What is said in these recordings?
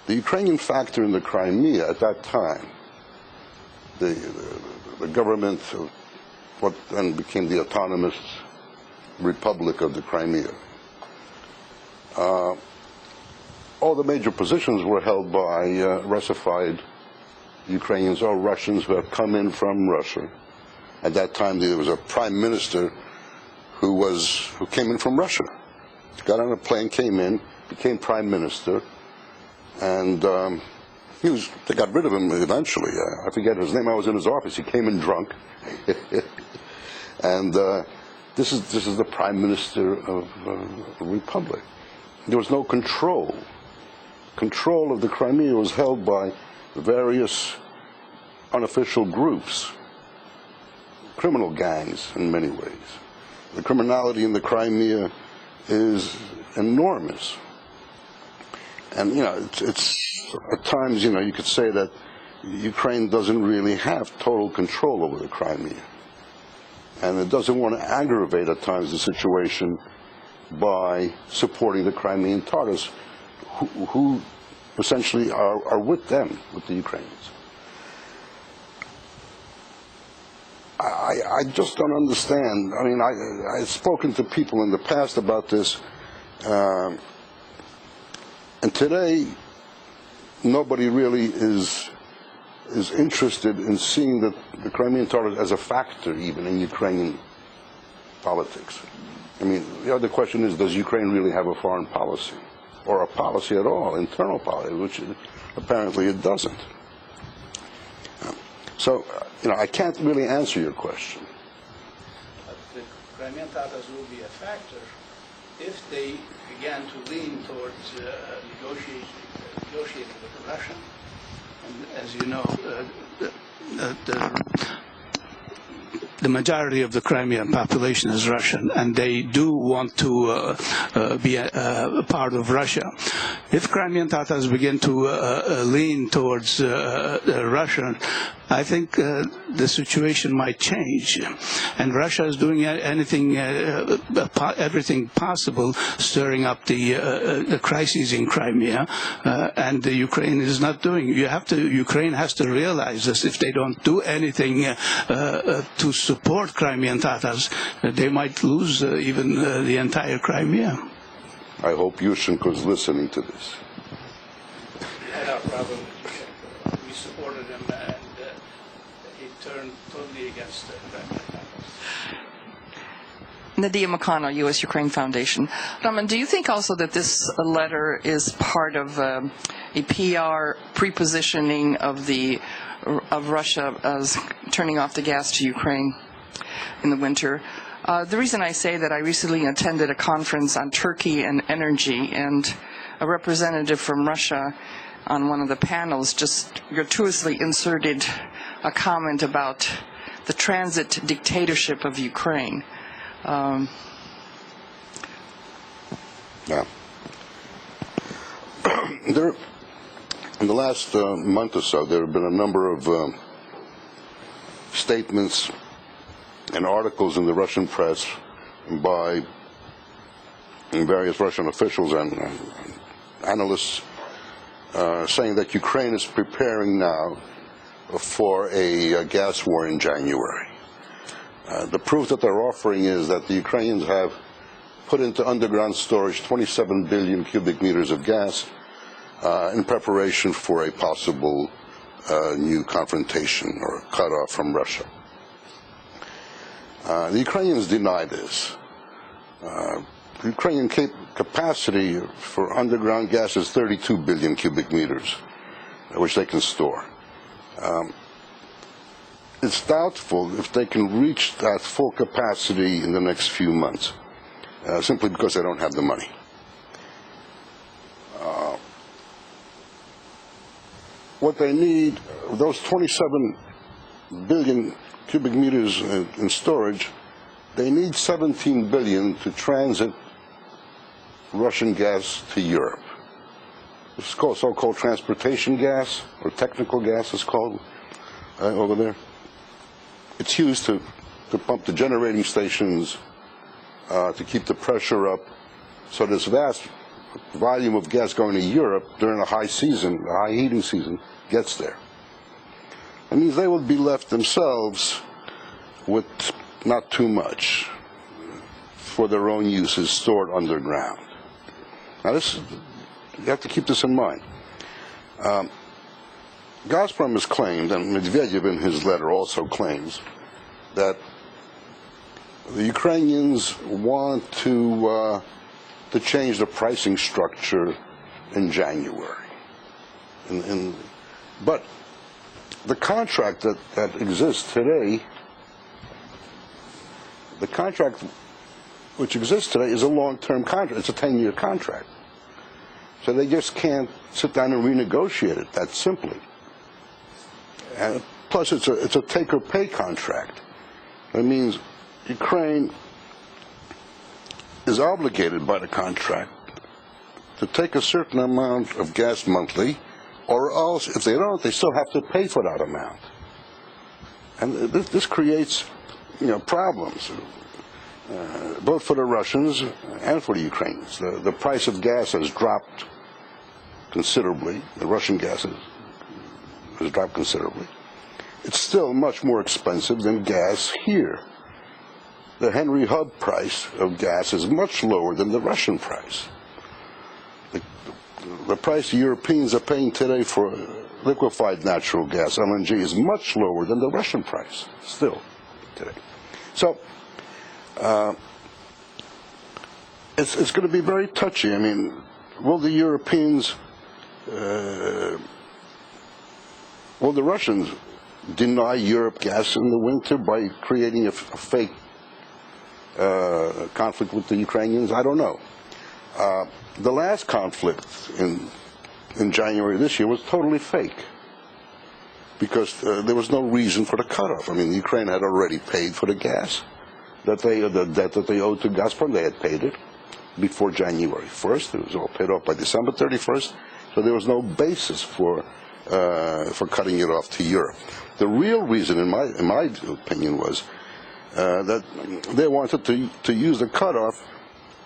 The Ukrainian factor in the Crimea at that time, the government of what then became the autonomous Republic of the Crimea, all the major positions were held by Russified Ukrainians or Russians who had come in from Russia. At that time, there was a prime minister who came in from Russia. Got on a plane, came in, became prime minister, and they got rid of him eventually. I forget his name. I was in his office. He came in drunk, and this is the prime minister of the Republic. There was no control. Control of the Crimea was held by various unofficial groups, criminal gangs in many ways. The criminality in the Crimea is enormous. And, it's at times, you could say that Ukraine doesn't really have total control over the Crimea. And it doesn't want to aggravate at times the situation by supporting the Crimean Tatars, who essentially are with them, with the Ukrainians. I just don't understand. I mean, I've spoken to people in the past about this, and today nobody really is interested in seeing the Crimean Tatars as a factor even in Ukrainian politics. I mean, the other question is, does Ukraine really have a foreign policy, or a policy at all, internal policy, which apparently it doesn't. So, I can't really answer your question. But the Crimean Tatars will be a factor if they began to lean towards negotiating with Russia. And as you know, the majority of the Crimean population is Russian, and they do want to be a part of Russia. If Crimean Tatars begin to lean towards Russia, I think the situation might change, and Russia is doing everything possible, stirring up the crises in Crimea, and the Ukraine is not doing. Ukraine has to realize this. If they don't do anything to support Crimean Tatars, they might lose even the entire Crimea. I hope Yushchenko is listening to this. We had our problem with Yushchenko. We supported him, and he turned totally against the Crimean Tatars. Nadia Makano, U.S.-Ukraine Foundation. Raman, do you think also that this letter is part of a PR prepositioning of Russia as turning off the gas to Ukraine in the winter? The reason I say that, I recently attended a conference on Turkey and energy, and a representative from Russia on one of the panels just gratuitously inserted a comment about the transit dictatorship of Ukraine. Yeah. In the last month or so, there have been a number of statements and articles in the Russian press by various Russian officials and analysts saying that Ukraine is preparing now for a gas war in January. The proof that they're offering is that the Ukrainians have put into underground storage 27 billion cubic meters of gas in preparation for a possible new confrontation or cutoff from Russia. The Ukrainians deny this. The Ukrainian capacity for underground gas is 32 billion cubic meters, which they can store. It's doubtful if they can reach that full capacity in the next few months, simply because they don't have the money. What they need, those 27 billion cubic meters in storage, they need 17 billion to transit Russian gas to Europe. It's called so-called transportation gas, or technical gas it's called over there. It's used to pump the generating stations, to keep the pressure up. So this vast volume of gas going to Europe during a high season, a high heating season, gets there. That means they would be left themselves with not too much for their own uses stored underground. Now, you have to keep this in mind. Gazprom has claimed, and Medvedev in his letter also claims, that the Ukrainians want to change the pricing structure in January. But the contract that exists today, the contract which exists today is a long-term contract. It's a 10-year contract. So they just can't sit down and renegotiate it that simply. And plus, it's a take-or-pay contract. That means Ukraine is obligated by the contract to take a certain amount of gas monthly, or else, if they don't, they still have to pay for that amount. And this creates, problems, both for the Russians and for the Ukrainians. The price of gas has dropped considerably. The Russian gas has dropped considerably. It's still much more expensive than gas here. The Henry Hub price of gas is much lower than the Russian price. The price the Europeans are paying today for liquefied natural gas, LNG, is much lower than the Russian price, still, today. So, it's going to be very touchy. I mean, will the Europeans, will the Russians deny Europe gas in the winter by creating a fake conflict with the Ukrainians? I don't know. The last conflict in January this year was totally fake because there was no reason for the cutoff. I mean, Ukraine had already paid for the gas the debt that they owed to Gazprom. They had paid it before January 1st. It was all paid off by December 31st. So there was no basis for cutting it off to Europe. The real reason, in my opinion, was that they wanted to use the cutoff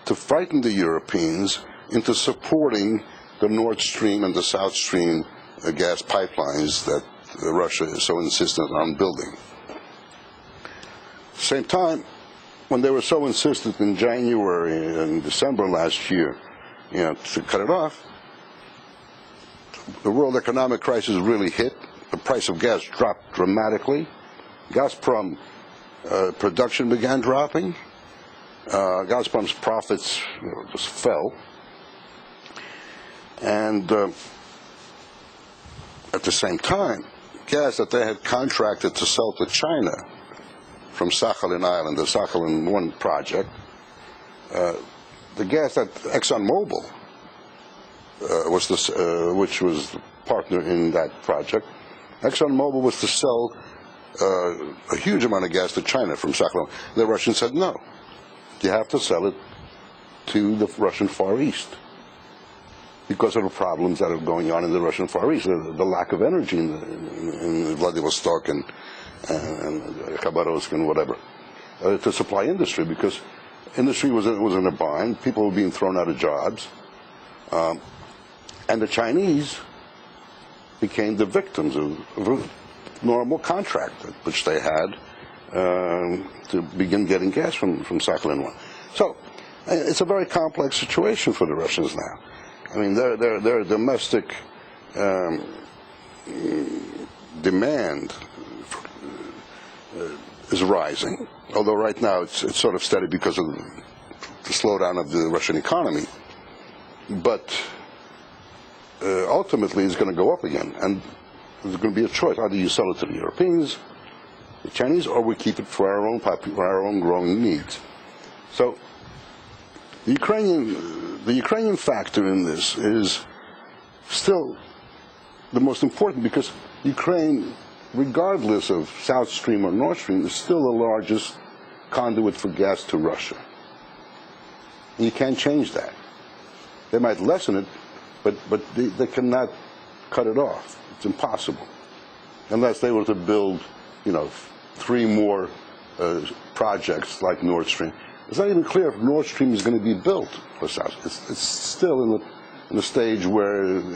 to frighten the Europeans into supporting the Nord Stream and the South Stream gas pipelines that Russia is so insistent on building. At the same time, when they were so insistent in January and December last year, to cut it off, the world economic crisis really hit. The price of gas dropped dramatically. Gazprom production began dropping. Gazprom's profits just fell. And at the same time, gas that they had contracted to sell to China from Sakhalin Island, the Sakhalin 1 project, the gas that ExxonMobil which was the partner in that project, ExxonMobil was to sell a huge amount of gas to China from Sakhalin. The Russians said no. You have to sell it to the Russian Far East because of the problems that are going on in the Russian Far East, the lack of energy in Vladivostok and Khabarovsk and whatever, to supply industry, because industry was in a bind. People were being thrown out of jobs. And the Chinese became the victims of a normal contract which they had to begin getting gas from Sakhalin 1. So it's a very complex situation for the Russians now. I mean, their domestic demand is rising, although right now it's sort of steady because of the slowdown of the Russian economy. But ultimately it's going to go up again, and there's going to be a choice. Either you sell it to the Europeans, the Chinese, or we keep it for our own growing needs. So the Ukrainian factor in this is still the most important, because Ukraine, regardless of South Stream or Nord Stream, is still the largest conduit for gas to Russia. And you can't change that. They might lessen it, but they cannot cut it off. It's impossible. Unless they were to build, 3 more projects like Nord Stream. It's not even clear if Nord Stream is going to be built. It's still in the stage where